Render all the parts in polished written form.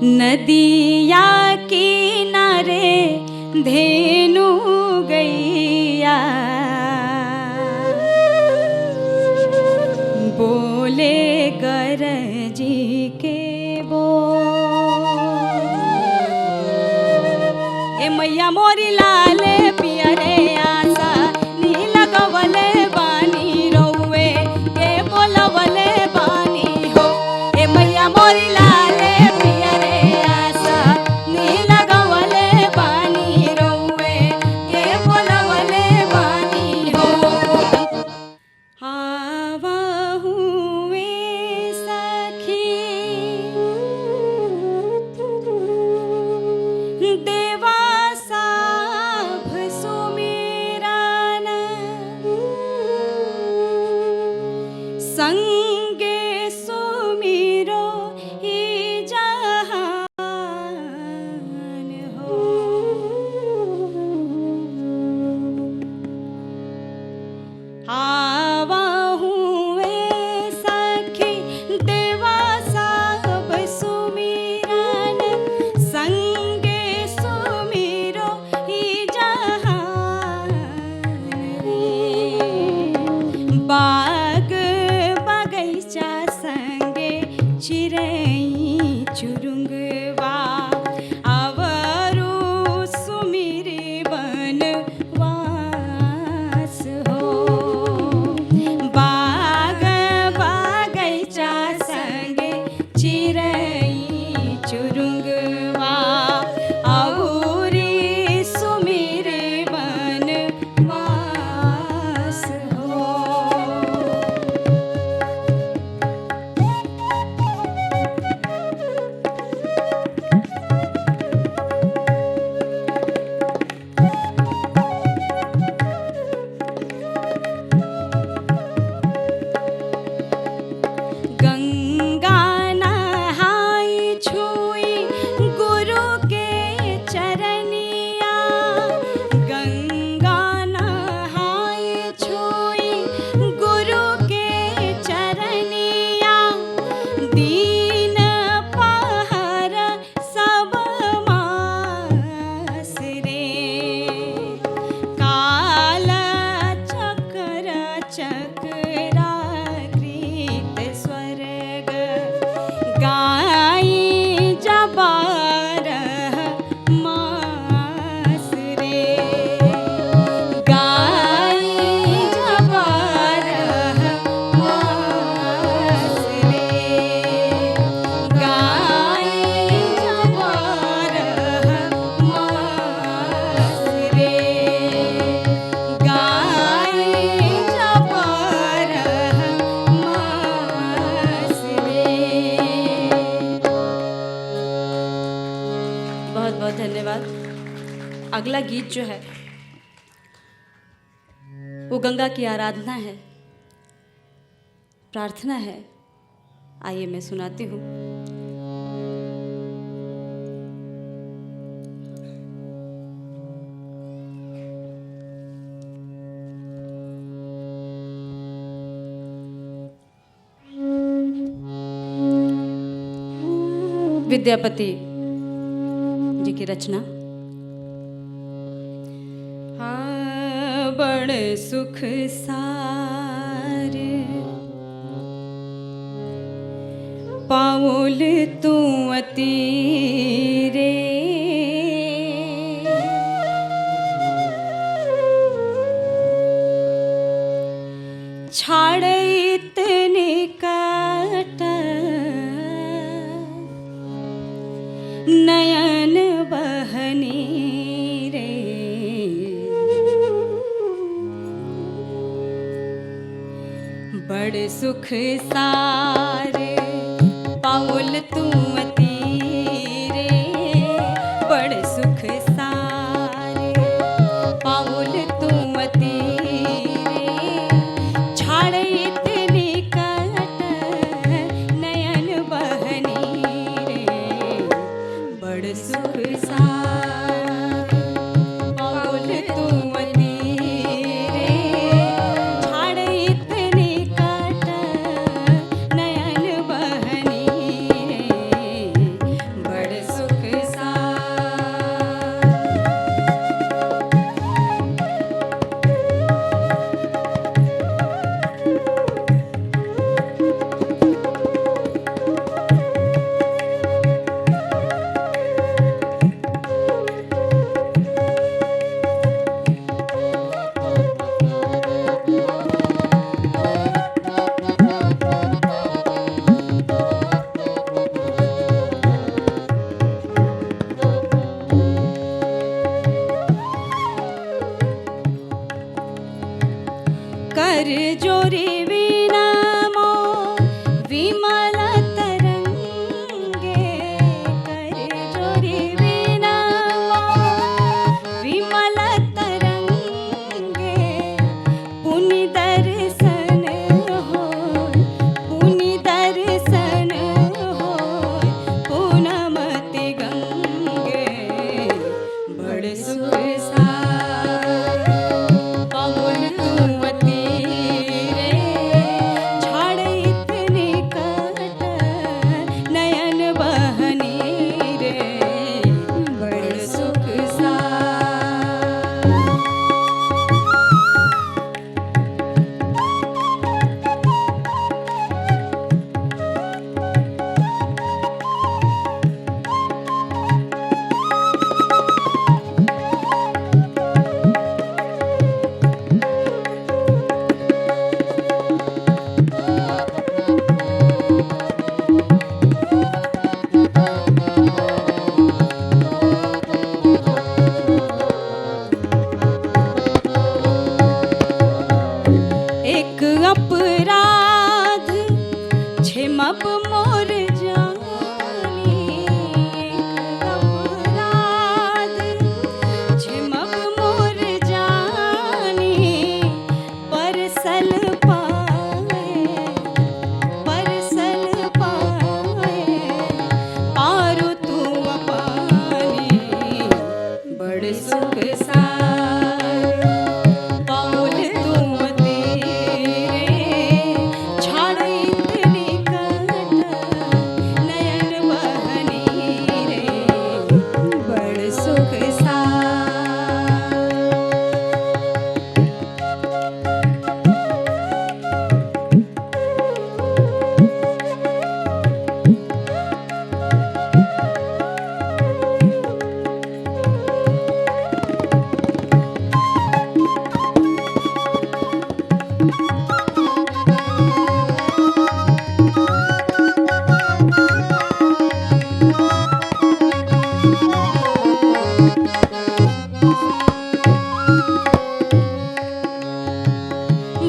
नदिया किनारे धेनु गैया बोले गरजी के बो ए मैया मोरी लाले पियरे आशा नी लगवले बानी रौवे के बोलवले बानी हो ए मैया मोरी लाले पियरे आशा नी लगवले बानी रौवे के बोलवले बानी हो आवा हुए सखी देवा साभ सुमिरन संगे सुमिरो ही जहान हो आवा हुए सखी देवा साभ सुमिरन संगे सुमिरो ही जहान रे बाग बगैचा संगे चिरई चुरुंगवा अवरु सुमिरे बनवास हो बाग बगैचा संगे चिरई चुरुंगवा अवरी सुमिरे बनवास हो गंगा नहाई छुई गुरु के चरनिया गंगा नहाई छुई गुरु के चरनिया दीन पहर सब मास रे काला चक्र चक्राकृत स्वर्ग गाई जबारह मास रे गाई जबारह मास रे गाई जबारह मास रे गाई जबारह मास रे। बहुत बहुत धन्यवाद। अगला गीत जो है वो गंगा की आराधना है, प्रार्थना है। आइए मैं सुनाती हूँ। विद्यापति जी की रचना। हाँ बड़ सुख सार पाउल तू अति रे छाड़ इतने काट नयन बहनी रे बड़ सुख सार पाउल तू अति रे बड़ सुख सार पाउल तू अति रे छाड़ इतने काट नयन बहनी रे बड़ सुख सार पाउल तू अति रे छाड़ इतने काट नयन बहनी रे विमल तरंगे कर जोरी विनवा विमल तरंगे पुनि दर्शन होय पुनि दर्शन होय पूनमति गंगे बड़ सुख सार पवन तुमति रे छाड़ इतने कट नयन बहनी रे बड़ सुख सार। एक अपराध छिमप मोर जानी एक अपराध छिमप मोर जानी परसल पाए पारो तू पानी बड़ सुख सार पाउल तुम तेरे छाड़ इतनी कट नयन बहनी रे बड़ सुख सार।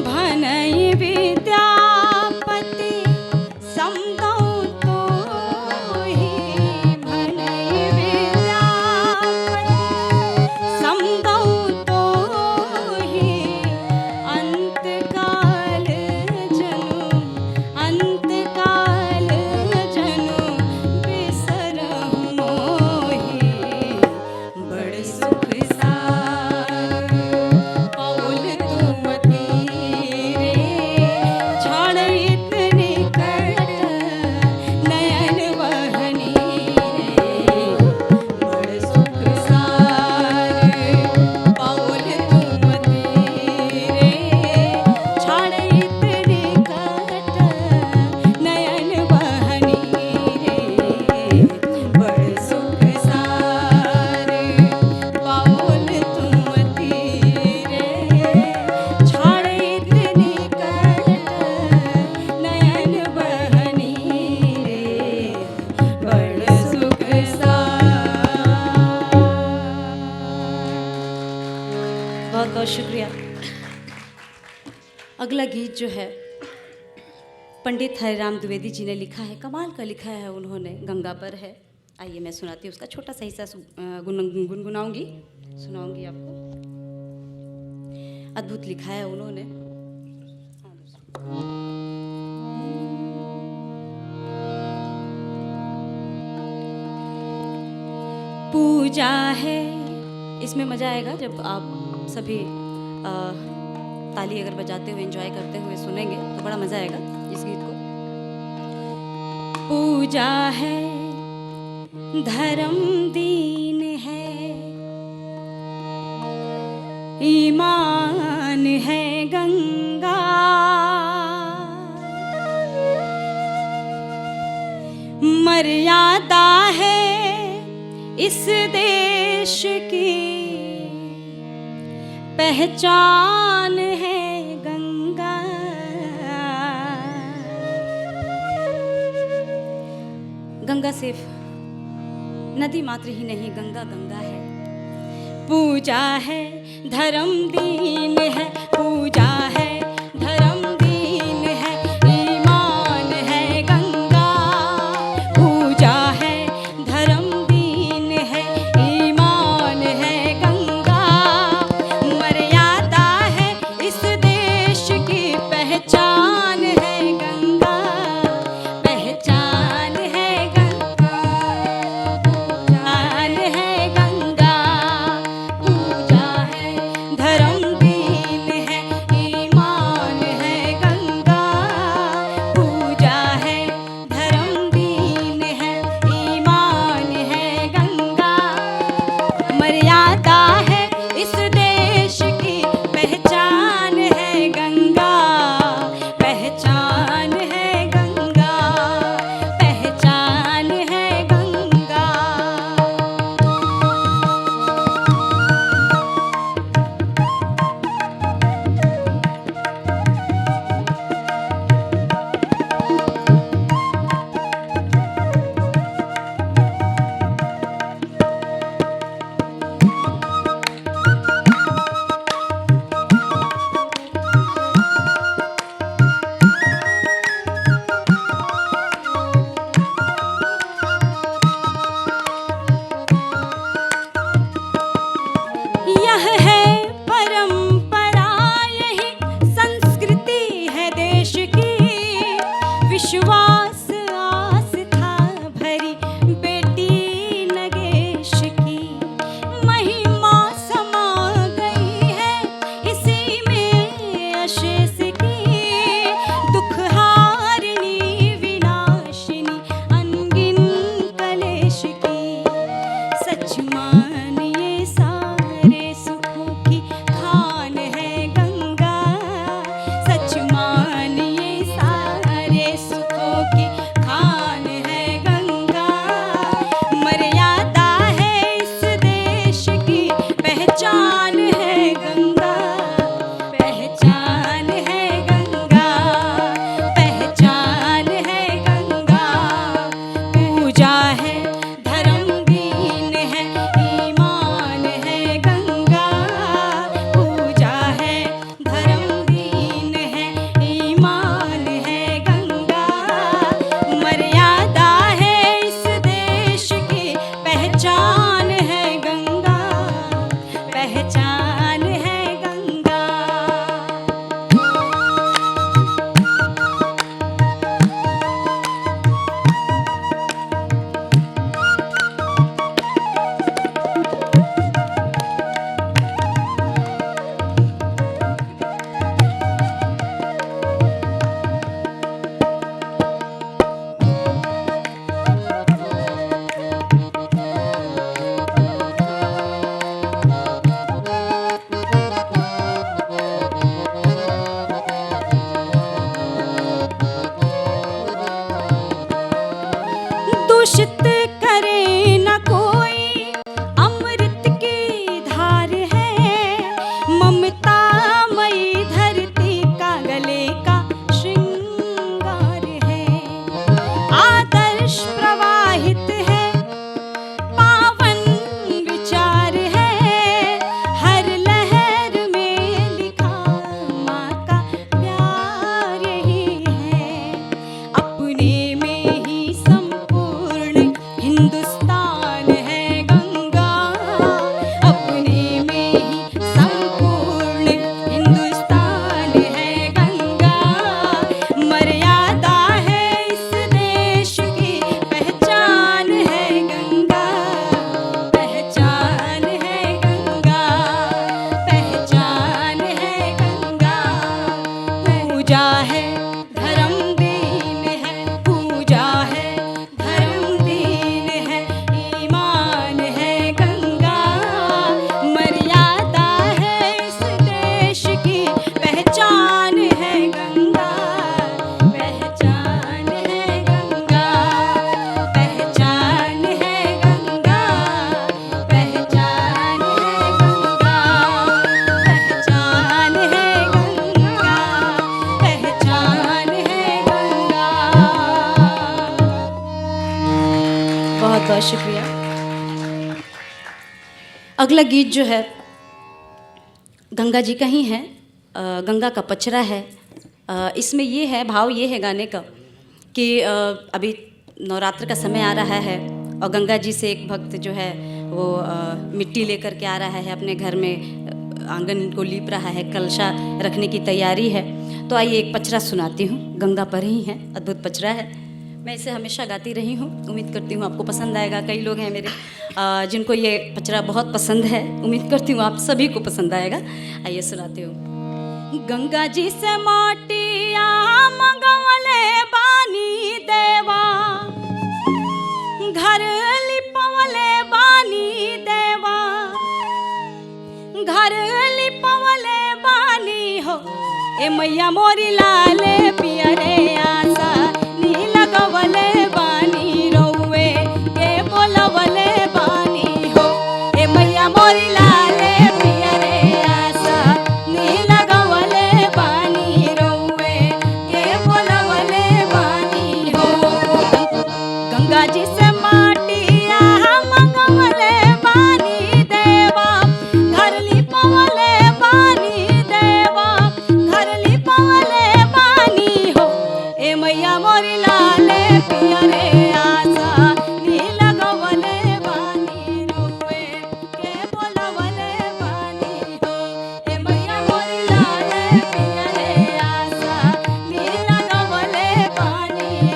भनई विद्यापति समदौ तोहि भनई विद्यापति समदौ तोहि अंतकाल जनु बिसरहु मोहि बड़ सुख सार पाउल तुम तेरे छाड़ इतने कट नयन बहनी रे बड़ सुख सार पाउल तुम तेरे छाड़ इतने कट नयन बहनी रे बड़ सुख सार पाउल तुम तेरे छाड़ इतने कट नयन बहनी रे बड़ सुख सार। बहुत बहुत शुक्रिया। अगला गीत जो है पंडित हरिराम द्विवेदी जी ने लिखा है, कमाल का लिखा है उन्होंने, गंगा पर है। आइए मैं सुनाती हूँ उसका छोटा सा हिस्सा गुनगुनाऊंगी, सुनाऊंगी आपको। अद्भुत लिखा है उन्होंने। पूजा है, इसमें मज़ा आएगा जब आप सभी ताली अगर बजाते हुए एंजॉय करते हुए सुनेंगे तो बड़ा मज़ा आएगा इस गीत को। पूजा है धर्म दीन है ईमान है गंगा, मर्यादा है इस देश की, पहचान है गंगा। गंगा सिर्फ नदी मात्र ही नहीं, गंगा गंगा है। पूजा है धर्म दीन है, पूजा है धर्म दीन है ईमान है विश्वास आस था भरी बेटी नगेश की, महिमा समा गई है इसी में अशेष की। दुख हारिणी विनाशिनी अनगिन कलेश की, सच मानिए सारे सुखों की खान है गंगा, सच मानिए सारे सुखों की खान है गंगा। मर्यादा है इस देश की, पहचान है गंगा, पहचान है गंगा, पहचान है गंगा। पूजा है धर्म दीन है ईमान है गंगा, पूजा है धर्म दीन है ईमान है गंगा। मर्यादा है इस देश की, पहचान है गंगा, पहचान है गंगा। दूषित करे न कोई अमृत की धार है, ममता मई धरती का गले का श्रृंगार है। आदर्श प्रवाहित है पावन विचार है, हर लहर में लिखा माँ का प्यार यही है। अपने में ही संपूर्ण हिंदुस्तान है गंगा, अपने में ही संपूर्ण हिंदुस्तान है गंगा। मर्यादा है इस देश की, पहचान है गंगा, पहचान है गंगा, पहचान है गंगा। पूजा है धर्म दीन है, पूजा है धर्म दीन है ईमान है गंगा। मर्यादा है इस देश की, पहचान है गंगा, पहचान है गंगा, पहचान है गंगा, पहचान है गंगा, पहचान है गंगा, पहचान है गंगा। बहुत बहुत शुक्रिया। अगला गीत जो है गंगा जी का ही है, गंगा का पचरा है। इसमें ये है, भाव ये है गाने का कि अभी नवरात्र का समय आ रहा है और गंगा जी से एक भक्त जो है वो मिट्टी लेकर के आ रहा है, अपने घर में आंगन को लीप रहा है, कलशा रखने की तैयारी है। तो आइए एक पचरा सुनाती हूँ, गंगा पर ही है, अद्भुत पचरा है। मैं इसे हमेशा गाती रही हूँ, उम्मीद करती हूँ आपको पसंद आएगा। कई लोग हैं मेरे जिनको ये पचरा बहुत पसंद है, उम्मीद करती हूँ आप सभी को पसंद आएगा। आइए सुनाती हूँ। गंगा जी से माटिया मंगवले बानी देवा, घर लिपवले बानी देवा, घर लिपवले बानी हो। ए मैया मोरी लाले पियरे आशा नी लगवले बानी रौवे के बोलवले बानी हो। ए मैया मोरी लाले पियरे आशा नी लगवले बानी रौवे के बोलवले बानी हो। गंगा जी से माटिया मंगवले बानी देवा, घर लिपवले बानी देवा, घर लिपवले बानी हो। ए मैया मोरी लाले पियरे आशा नी लगवले बानी रौवे के बोलवले बानी हो। ए मैया मोरी लाले पियरे आशा नी लगवले बानी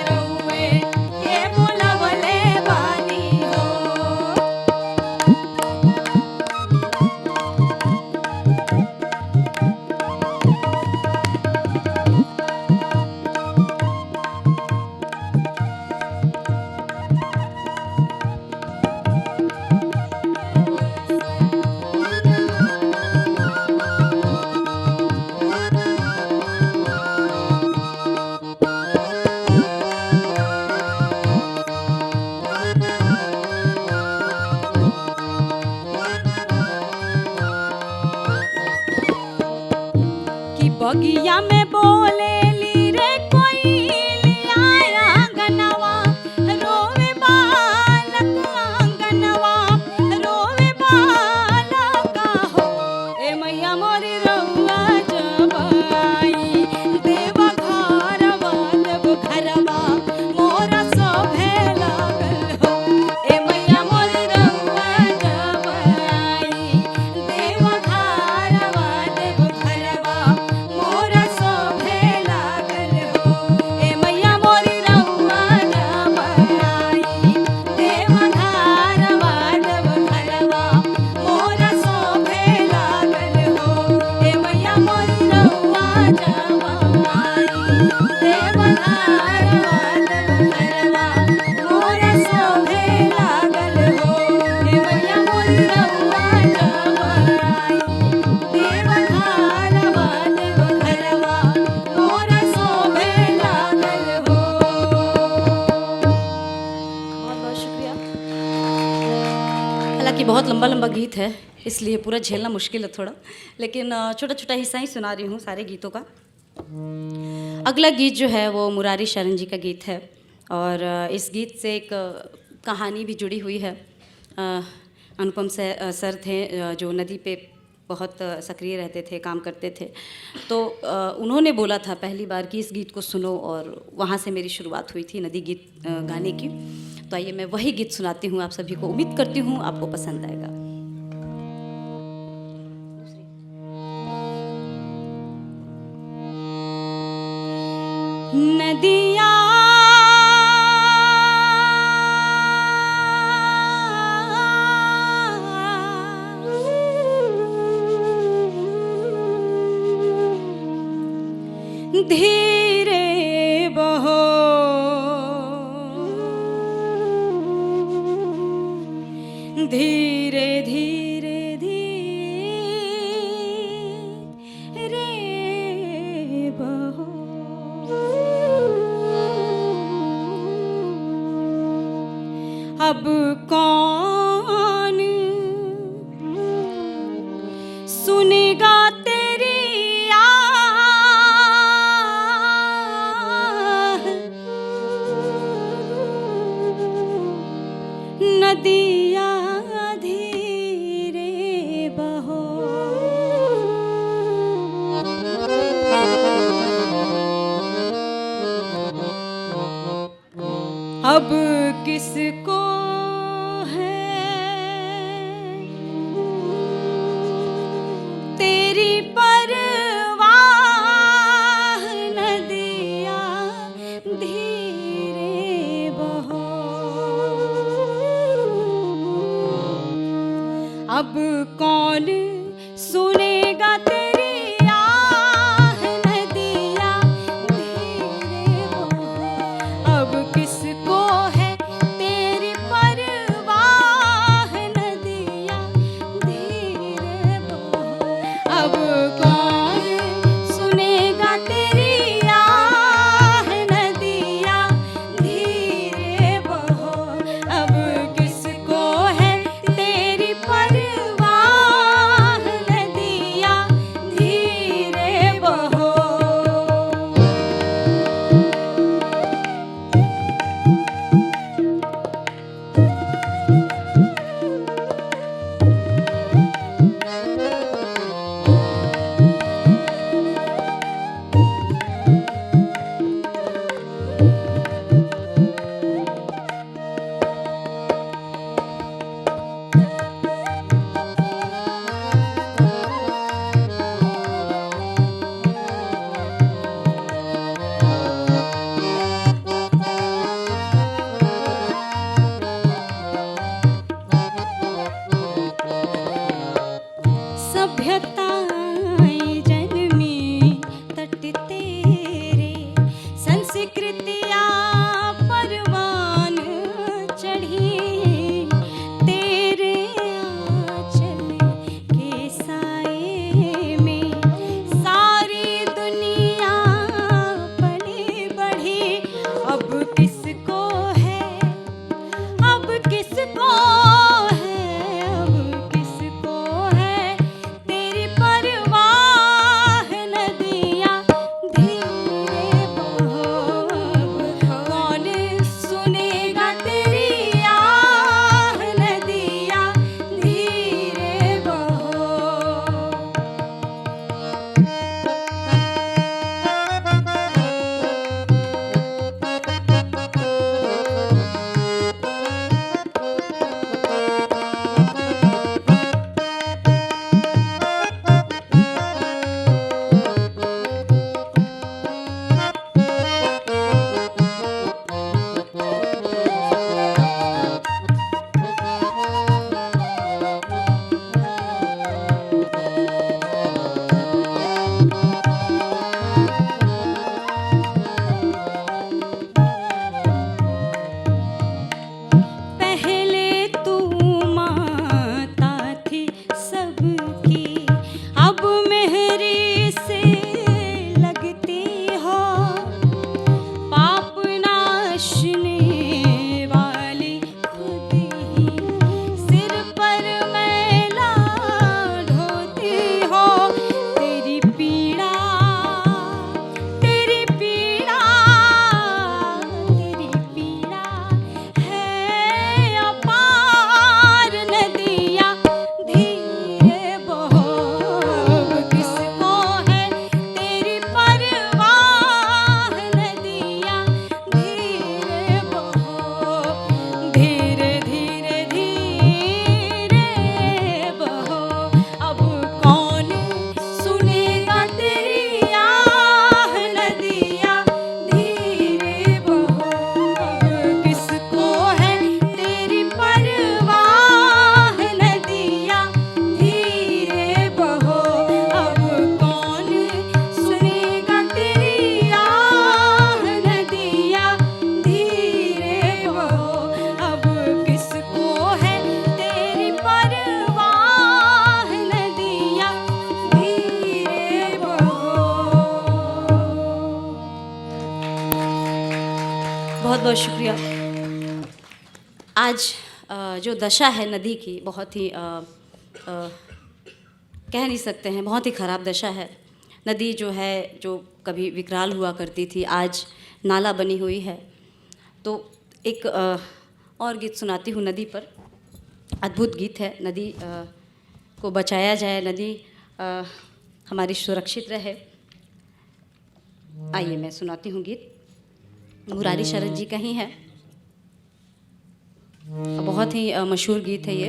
बगिया में बोले ली रे कोई आया गनवा रोवे बालक आंगनवा रोवे बालक हो ए मैया मोरी रउआ जब आई देवा घरवा देव घरवा मोरा सभे लागल हो ए मैया मोरी रउआ जब आई देवा घरवा देव घरवा मोरा सभे लागल हो ए मैया मोरी रउआ जब आई देवा घरवा देव घरवा मोरा सभे लागल हो ए मैया मोरी रउआ जब आई देवा घरवा देव घरवा मोरा सभे लागल हो ए मैया मोरी रउआ जब आई देवा घरवा देव घरवा मोरा सभे लागल हो। बहुत बहुत शुक्रिया। हालांकि बहुत लंबा लंबा गीत है इसलिए पूरा झेलना मुश्किल है थोड़ा, लेकिन छोटा छोटा हिस्सा ही सुना रही हूँ सारे गीतों का। अगला गीत जो है वो मुरारी शरण जी का गीत है और इस गीत से एक कहानी भी जुड़ी हुई है। अनुपम सर थे जो नदी पे बहुत सक्रिय रहते थे, काम करते थे, तो उन्होंने बोला था पहली बार कि इस गीत को सुनो और वहाँ से मेरी शुरुआत हुई थी नदी गीत गाने की। तो आइए मैं वही गीत सुनाती हूँ आप सभी को, उम्मीद करती हूँ आपको पसंद आएगा। नदिया धीरे बहो धीरे धीरे धीरे बहो अब कौन सुनेगा तेरी आह नदिया धीरे बहो अब किसको है तेरी परवाह नदिया धीरे बहो अब कौन सुनेगा तेरी आह नदिया धीरे बहो अब किसको है तेरी परवाह नदिया धीरे बहो अब कौन सुनेगा तेरी आह नदिया धीरे बहो अब किसको है तेरी परवाह नदिया बहुत बहुत शुक्रिया। आज जो दशा है नदी की बहुत ही कह नहीं सकते हैं, बहुत ही ख़राब दशा है। नदी जो है, जो कभी विकराल हुआ करती थी, आज नाला बनी हुई है। तो एक और गीत सुनाती हूँ नदी पर। अद्भुत गीत है। नदी को बचाया जाए, नदी हमारी सुरक्षित रहे। आइए मैं सुनाती हूँ गीत। मुरारी शरद जी का ही है, बहुत ही मशहूर गीत है ये।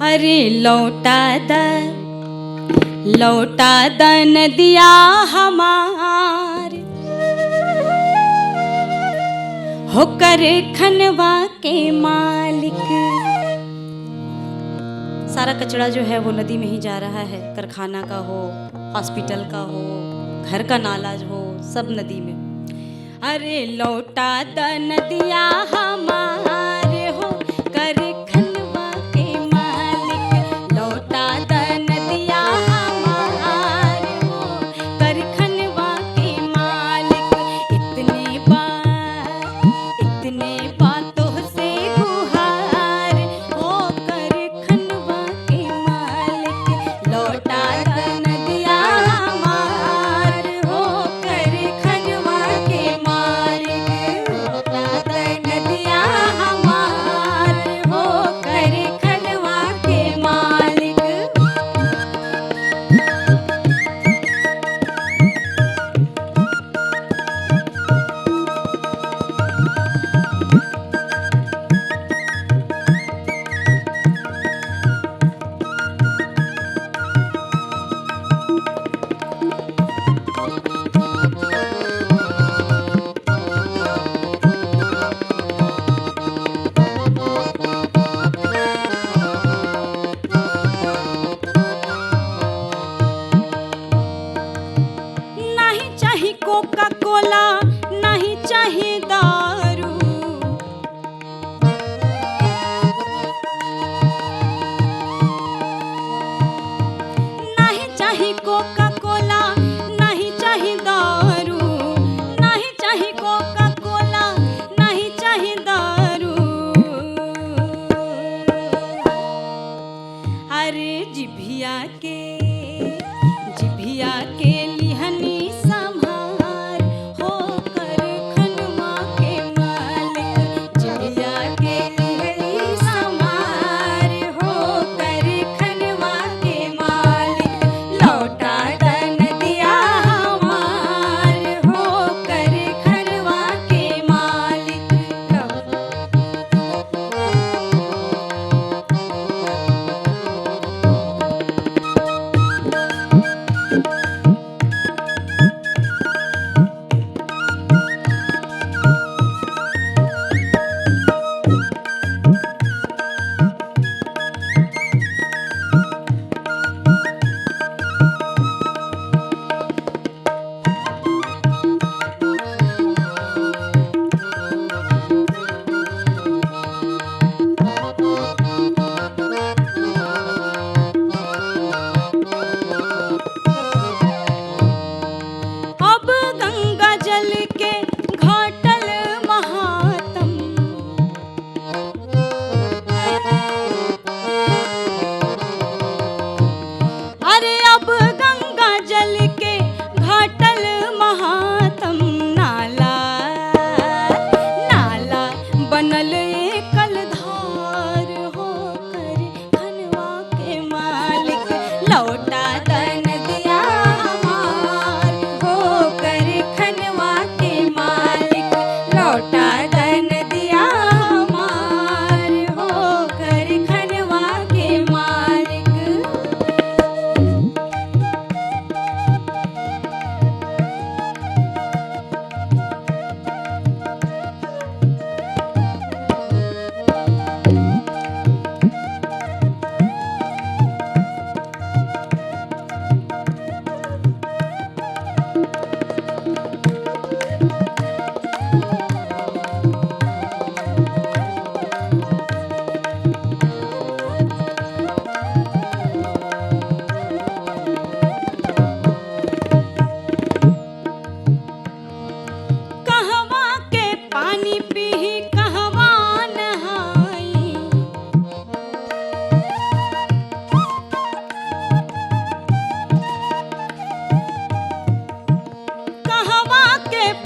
अरे लौटा द नदिया हमार, होकर खनवा के मालिक। सारा कचरा जो है वो नदी में ही जा रहा है। कारखाना का हो, हॉस्पिटल का हो, घर का नाला हो, सब नदी में। अरे लौटा द नदिया हमार, हो कर खनवा के मालिक। लौटा द नदिया हमार, हो कर खनवा के मालिक। इतने बातों से गुहार, हो कर खनवा के मालिक। लौटा द नदिया हमार, हो कर खनवा के मालिक। लौटा द नदिया हमार, हो कर खनवा के मालिक। नहीं चाही कोका कोला, नहीं चाही दारू। नहीं चाही कोका कोला, नहीं चाही दारू। नहीं चाही कोका कोला, नहीं चाही दारू। अरे जिभिया के लिहनी संभार, हो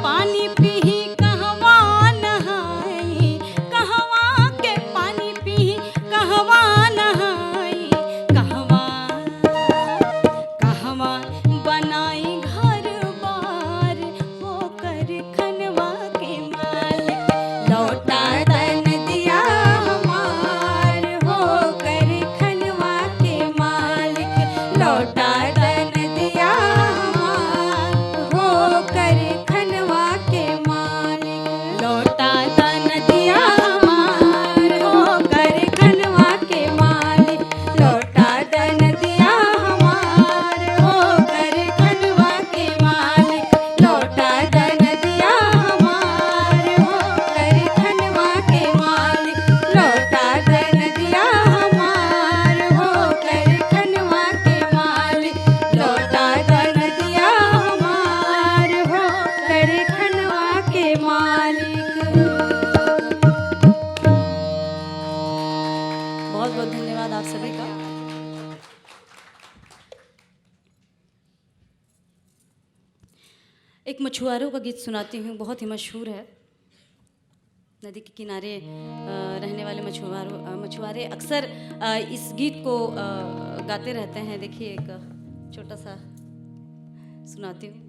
पानी पीही कहवा नहाई, कहवा के पानी पीही कहवा नहाई, कहवा कहवा बनाई घर बार होकर खनवा के मालिक, लौटा दन दिया हमार होकर खनवा के मालिक, लौटा दन दिया हमार होकर खनवा के मालिक, लौटा दन दिया हमार होकर खनवा के मालिक, लौटा दन दिया हमार होकर खनवा के मालिक, लौटा दन दिया हमार होकर खनवा के मालिक, लौटा दन दिया हमार होकर खनवा के मालिक, लौटा दन दिया हमार होकर खनवा के मालिक। बहुत बहुत धन्यवाद आप सभी का। एक मछुआरों का गीत सुनाती हूँ, बहुत ही मशहूर है। नदी के किनारे रहने वाले मछुआरे अक्सर इस गीत को गाते रहते हैं। देखिए एक छोटा सा सुनाती हूँ।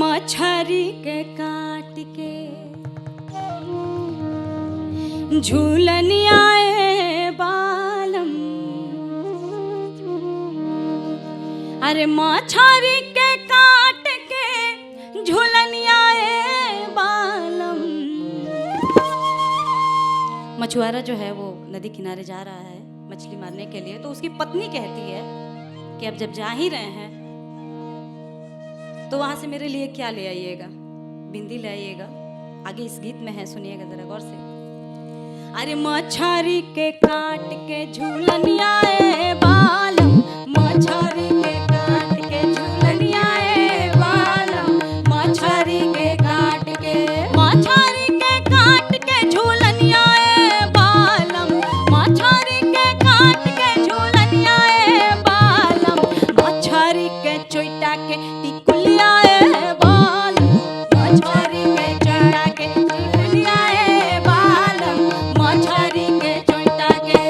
मछरी के काट के झूलनियाए बालम, अरे मछरी के काट के झूलनियाए बालम। मछुआरा जो है वो नदी किनारे जा रहा है मछली मारने के लिए, तो उसकी पत्नी कहती है कि अब जब जा ही रहे हैं तो वहां से मेरे लिए क्या ले आइएगा, बिंदी ले आइएगा। आगे इस गीत में है, सुनिएगा जरा गौर से। अरे मछरी के काट के झूलनियाए बालम, मछरी के काट के झूलनियाए बालम, मछरी के काट के, मछरी के काट के झूलनियाए बालम, मछरी के काट के झूलनियाए बालम, मछरी के चोइटा के टिकुलियाए बालम, मछरी के चोइटा के टिकुलियाए बालम, मछरी के चोइटा के।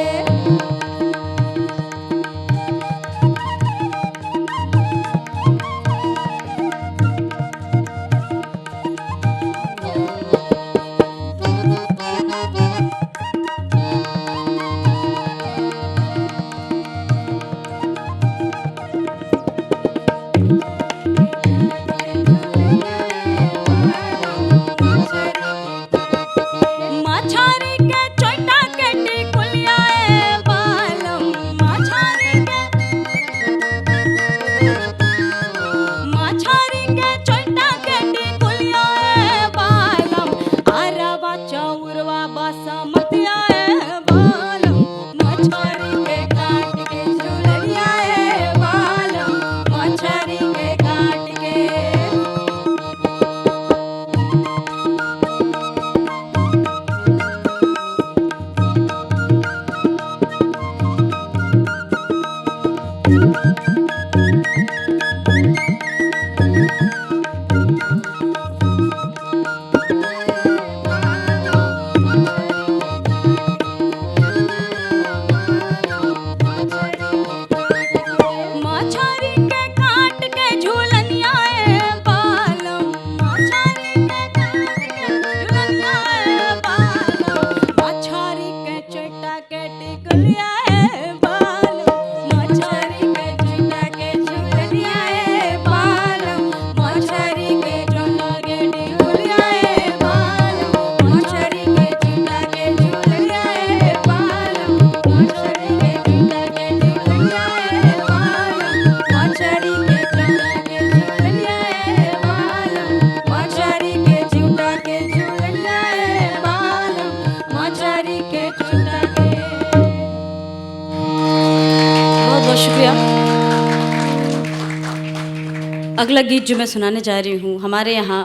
मछरी के चोइटा के टिकुलियाए बालम, मछरी के चोइटा के टिकुलियाए बालम, अरवा चौरवा बासमतियाए बालम, मछरी के काट के झूलनियाए बालम, मछरी के काट के। मछरी के काट के झूलनियाए बालम, मछरी के काट के झूलनियाए बालम, मछरी के चोइटा के टिकुलियाए बालम, मछरी के चोइटा के झूलनियाए बालम, मछरी के चोइटा के टिकुलियाए बालम, मछरी के चोइटा के झूलनियाए बालम, मछरी के चोइटा के टिकुलियाए बालम, मछरी के चोइटा के झूलनियाए बालम, मछरी के चोइटा के झूलनियाए बालम, मछरी के चोइटा के। बहुत बहुत शुक्रिया। अगला गीत जो मैं सुनाने जा रही हूँ, हमारे यहाँ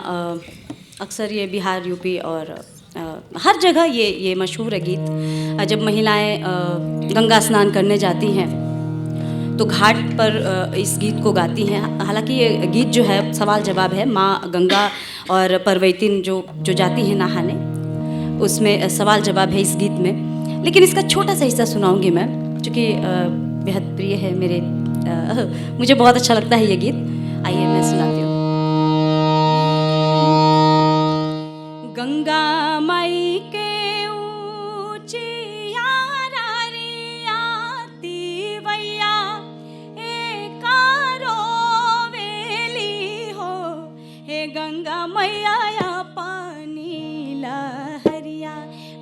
अक्सर ये बिहार, यूपी और हर जगह ये मशहूर है गीत। जब महिलाएं गंगा स्नान करने जाती हैं तो घाट पर इस गीत को गाती हैं। हालांकि ये गीत जो है सवाल जवाब है, माँ गंगा और परवैतिन जो जाती हैं नहाने, उसमें सवाल जवाब है इस गीत में। लेकिन इसका छोटा सा हिस्सा सुनाऊंगी मैं, क्योंकि बेहद प्रिय है मेरे, मुझे बहुत अच्छा लगता है ये गीत। आइए मैं सुनाती हूँ। गंगा माई के गंगा मैया पानी लहरिया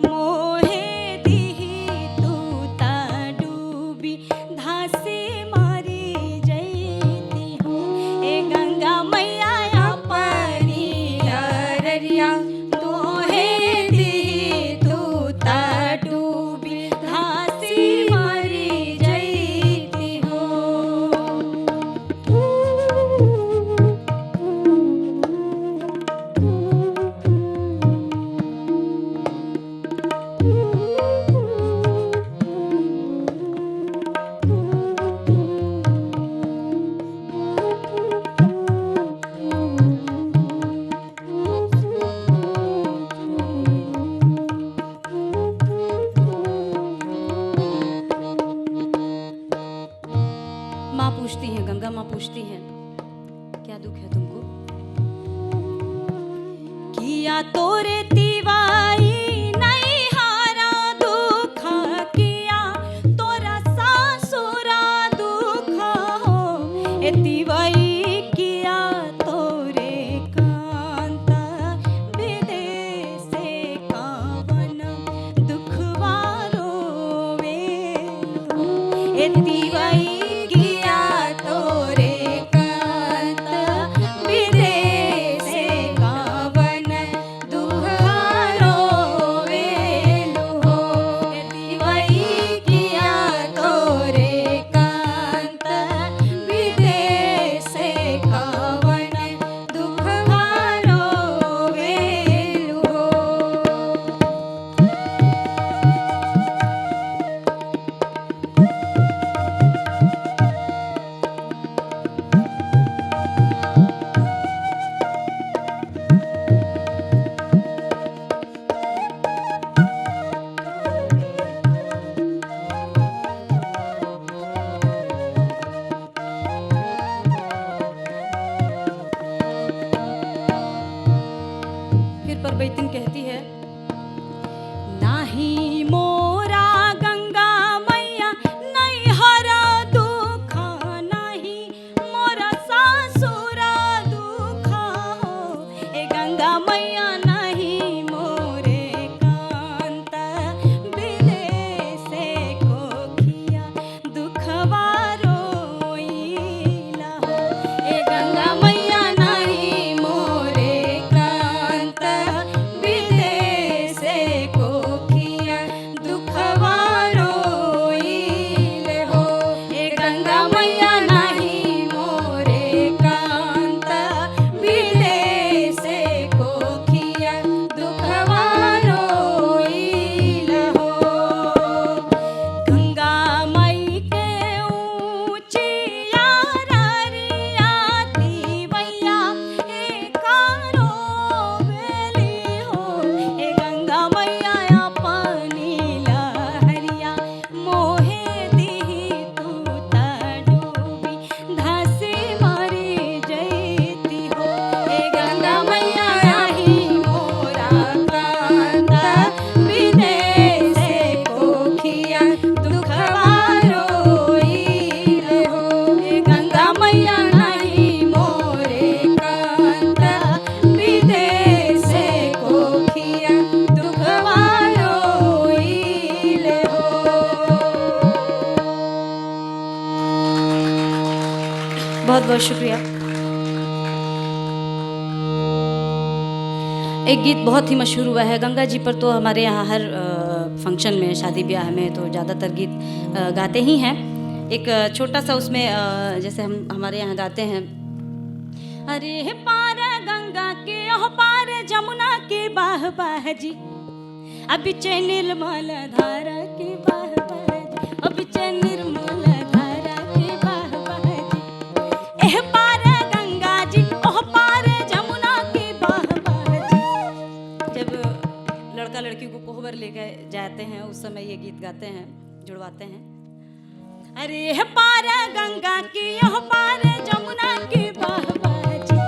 मोहे दिही तू ता डूबी धासे मारी जैती हो। ए गंगा मैया पानी लहरिया मोहे दिही तू ता डूबी धासे मारी जैती हो। माँ पूछती हैं, गंगा माँ पूछती हैं, क्या दुख है तुमको? किया तोरे तिवाई नहीं हारा दुख, किया तोरा सासुरा दुख हो। ए तिवाई किया तोरे कांता विदेश कावन दुखवारो वे हो। ए तिवाई परवैतिन कहती है, नाही मोरा गंगा मैया नहीं हरा दुख, नहीं मोरा सासुरा दुख हो। ए गंगा मैया नहीं मोरे कांता विदेश कोखिया दुखवारो इला हो। ए गंगा मैया नहीं मोरे बहुत बहुत शुक्रिया। एक गीत बहुत ही मशहूर हुआ है गंगा जी पर, तो हमारे यहाँ हर फंक्शन में, शादी ब्याह में तो ज़्यादातर गीत गाते ही हैं। एक छोटा सा उसमें जैसे हम हमारे यहाँ गाते हैं, अरे पार गंगा के ओह पार जमुना के बाह बाह जी, अब निर्मल धारा के बाह बाह जी, अब निर्मल धारा के बाह गए जाते हैं उस समय ये गीत गाते हैं, जुड़वाते हैं। अरे है पार गंगा की यह पार जमुना की बहबाजी,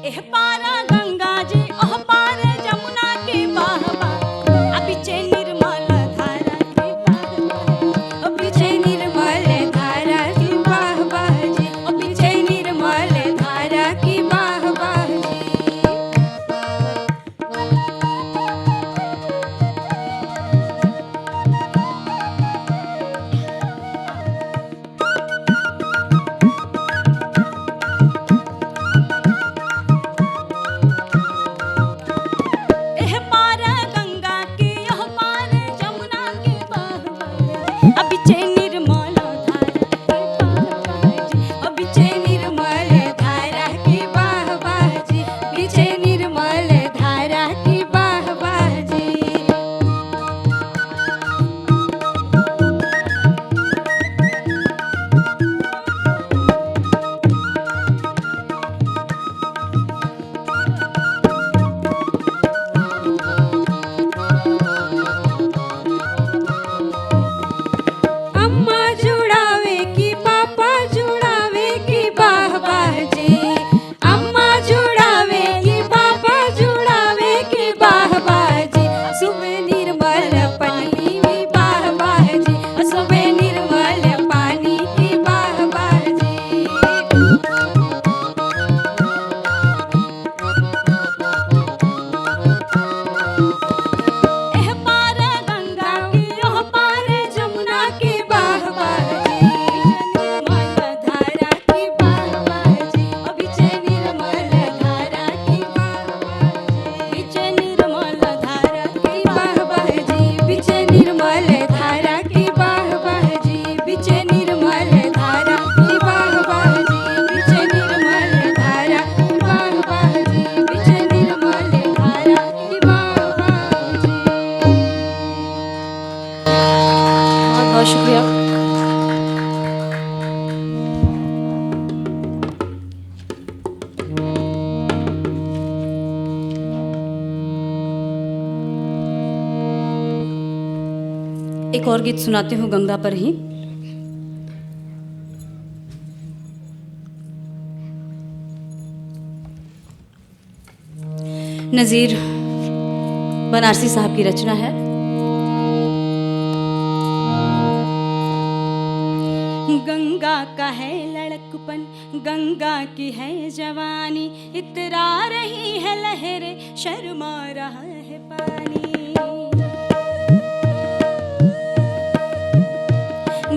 एह पार गंगा जी ओह पार जमुना की बहबाजी, अबिचे निर्मल धारा की बहबाजी, अबिचे निर्मल धारा की बहबाजी, अबिचे निर्मल धारा की बहबाजी। बहुत शुक्रिया। एक और गीत सुनाती हूँ गंगा पर ही। नज़ीर बनारसी साहब की रचना है। गंगा का है लड़कपन, गंगा की है जवानी, इतरा रही है लहरें, शर्मा रहा है पानी।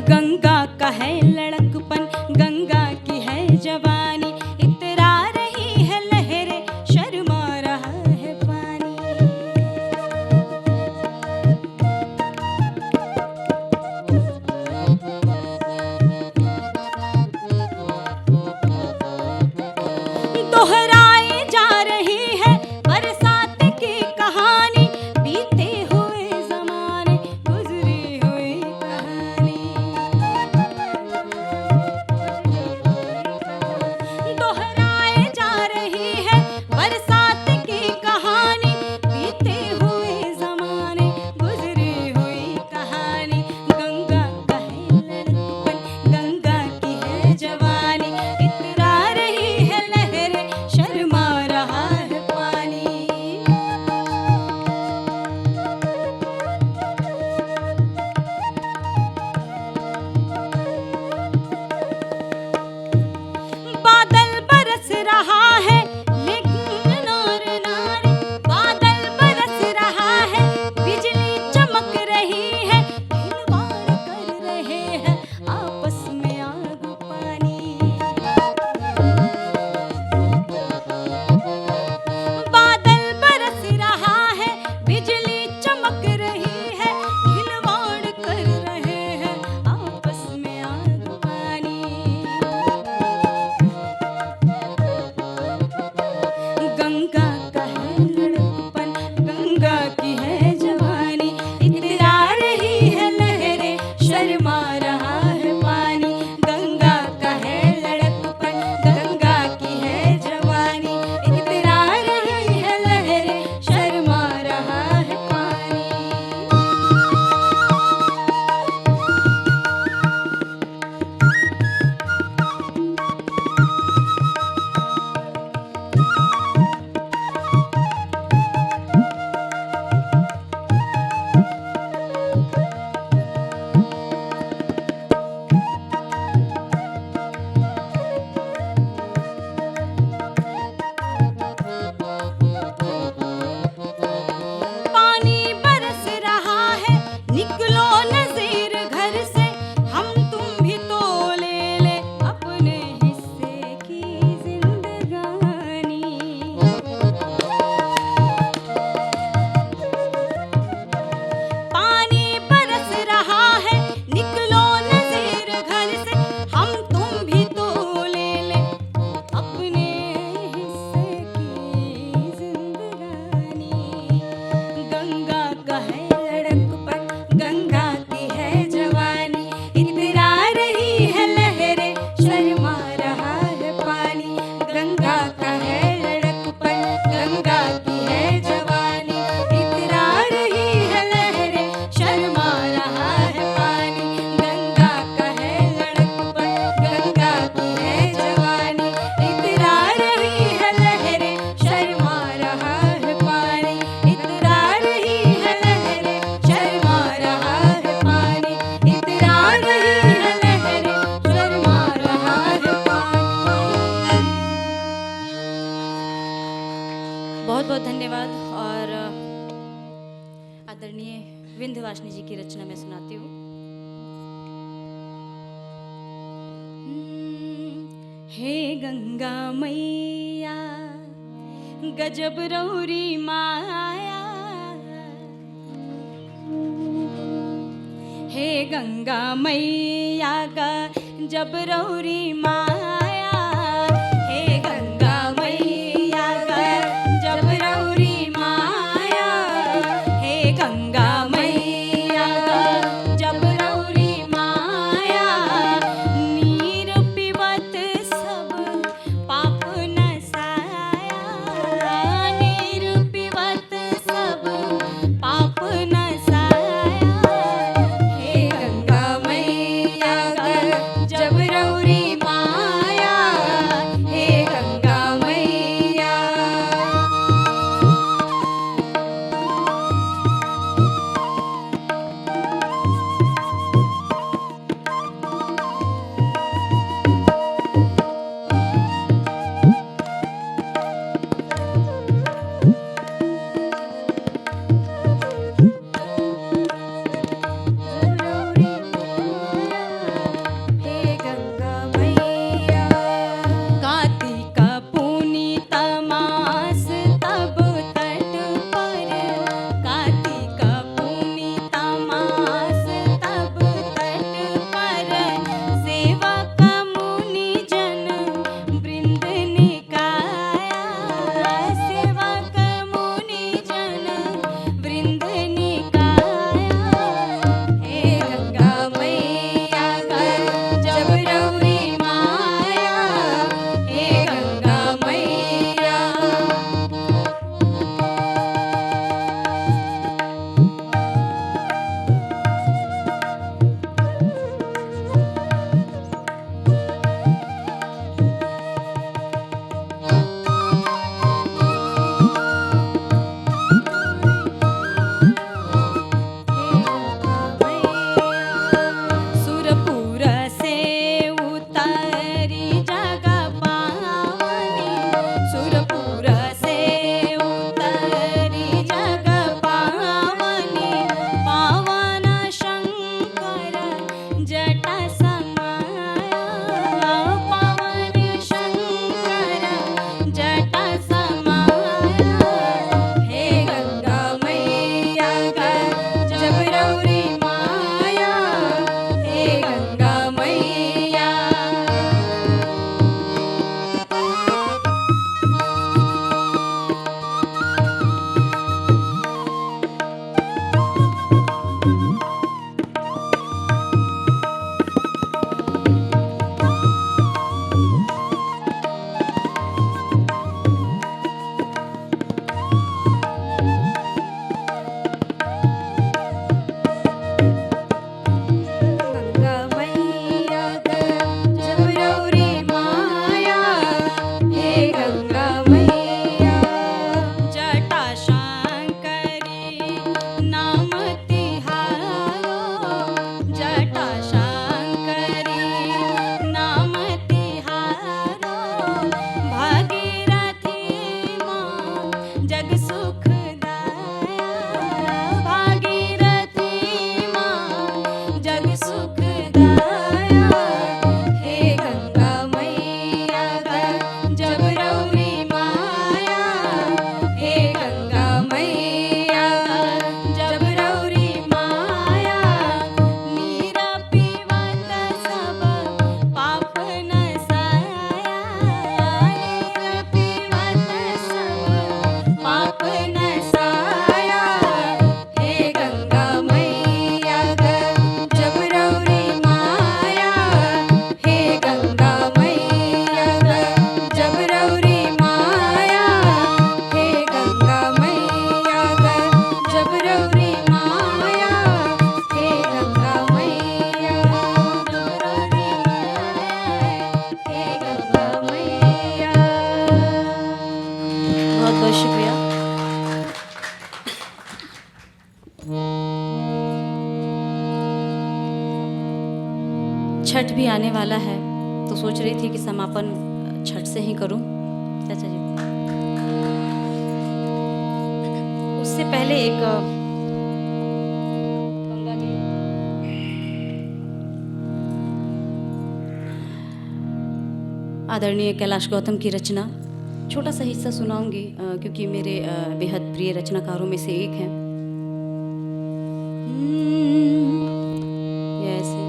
गंगा का है लड़कपन, गंगा की है जवानी, इतरा रही है लहरें, शर्मा रहा है पानी। दोहराई जा रही है बरसात की कहानी, बीते हुए ज़माने, गुजरी हुई कहानी। धन्यवाद। और आदरणीय विंध्यवासिनी जी की रचना मैं सुनाती हूँ। हे गंगा मैया गजब रौरी माया, हे गंगा मैया गजब रौरी माया, हे गंगा मैया गजब रौरी माया, हे गंगा मैया गजब रौरी माया, नीर पिबत सब पाप नसाया, नीर पिबत सब पाप नसाया, हे गंगा मैया गजब रौरी माया, हे गंगा मैया। हे गंगा मैया कार्तिक पुनीत मास तब तट पर, कार्तिक पुनीत मास तब तट पर, सेवक मुनि जन वृंद निकाया, सेवक मुनि जन वृंद निकाया, हे गंगा मैया गजब रौरी माया, हे गंगा मैया। सुरपुर से उतरी जग पावनी, सुरपुर से उतरी जग पावनी, पावन शंकर जटा समाया, पावन शंकर जटा समाया, हे गंगा मैया गजब रौरी माया, हे गंगा मैया। गंगा मैया गजब रौरी माया, हे गंगा मैया। जटा शंकरी नाम तिहारो, जटा शंकरी नाम तिहारो, भागीरथी माँ जग सुखदाया, भागीरथी माँ जग सुखदाया, हे गंगा मैया गजब रौरी माया, हे गंगा मैया गजब रौरी माया, नीर पिबत सब पाप नसाया, नीर पिबत सब पाप नसाया, हे गंगा मैया गजब रौरी माया, हे गंगा मैया गजब रौरी माया, हे गंगा मैया गजब रौरी माया, हे गंगा मैया गजब रौरी माया, हे गंगा मैया। बहुत बहुत शुक्रिया। छठ भी आने वाला है तो सोच रही थी कि समापन छठ से ही करूं। चाचा जी उससे पहले एक गंगा की आदरणीय कैलाश गौतम की रचना छोटा सा हिस्सा सुनाऊंगी, क्योंकि मेरे बेहद प्रिय रचनाकारों में से एक हैं। ये ऐसे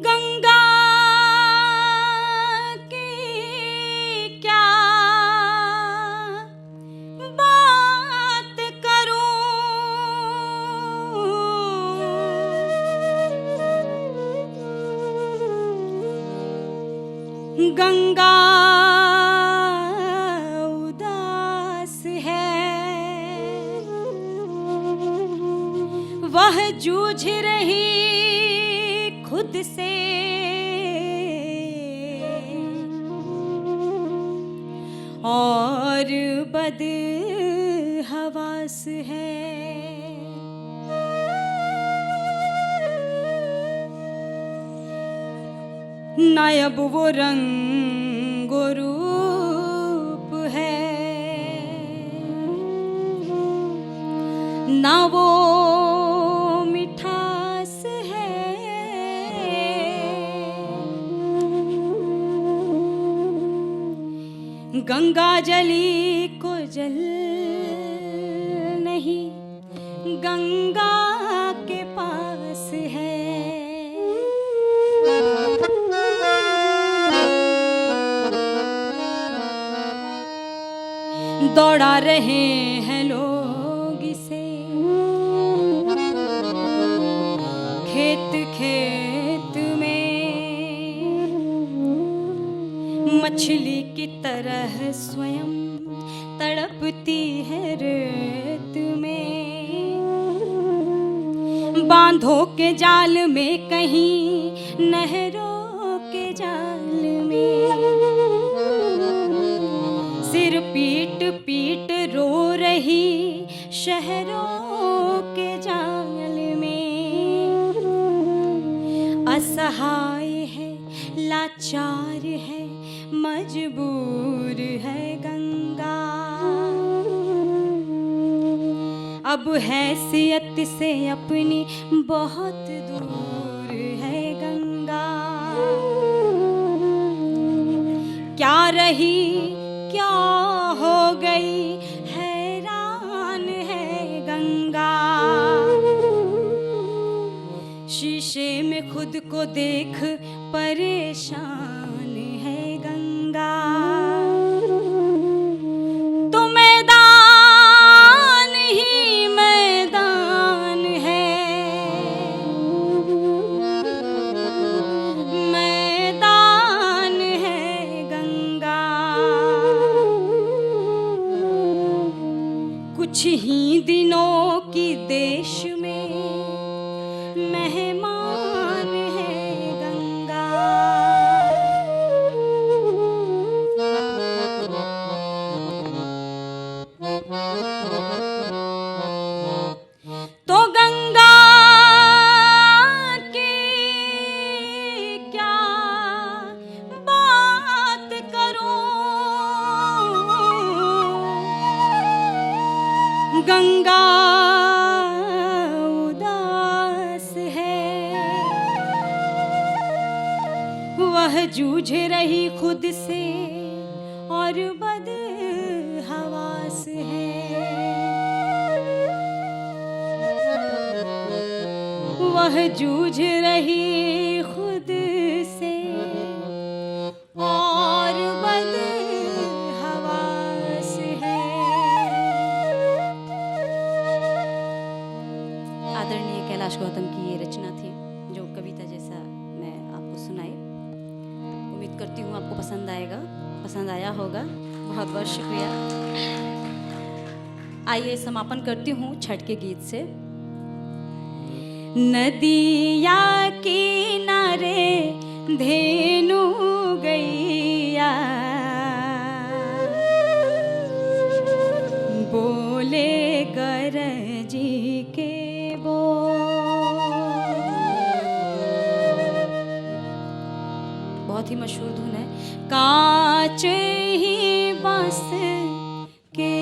गंगा की क्या बात करूं, गंगा उदास है, वह जूझ रही खुद से, और बदहवास है। ना अब वो रंग रूप है, ना वो मिठास है, गंगा जली को जल नहीं, गंगा के पास है। दौड़ा रहे हैं लोग इसे खेत खेत में, मछली की तरह स्वयं तड़पती है रेत में। बांधों के जाल में कहीं नहरों के जाल में, सिर पीट पीट रो रही शहरों के जाल में। असहाय है, लाचार है, मजबूर है गंगा। अब हैसियत से अपनी बहुत दूर है गंगा। क्या रही क्या हो गई, हैरान है गंगा। शीशे में खुद को देख परेशान है गंगा। तो मैदान ही मैदान है, मैदान है गंगा। कुछ ही दिनों की देश में मेहमान है गंगा। तो गंगा की क्या बात करूं, गंगा उदास है, वह जूझ रही खुद से और बदहवास है। वह जूझ रही खुद से और बदहवास है। आदरणीय कैलाश गौतम की ये रचना थी, जो कविता जैसा मैं आपको सुनाई। उम्मीद करती हूँ आपको पसंद आएगा, पसंद आया होगा। बहुत बहुत शुक्रिया। आइए समापन करती हूँ छठ के गीत से। नदिया किनारे धेनु गैया, बोले गरजी के बहुत ही मशहूर धुन है। कांच ही बांस के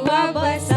बसा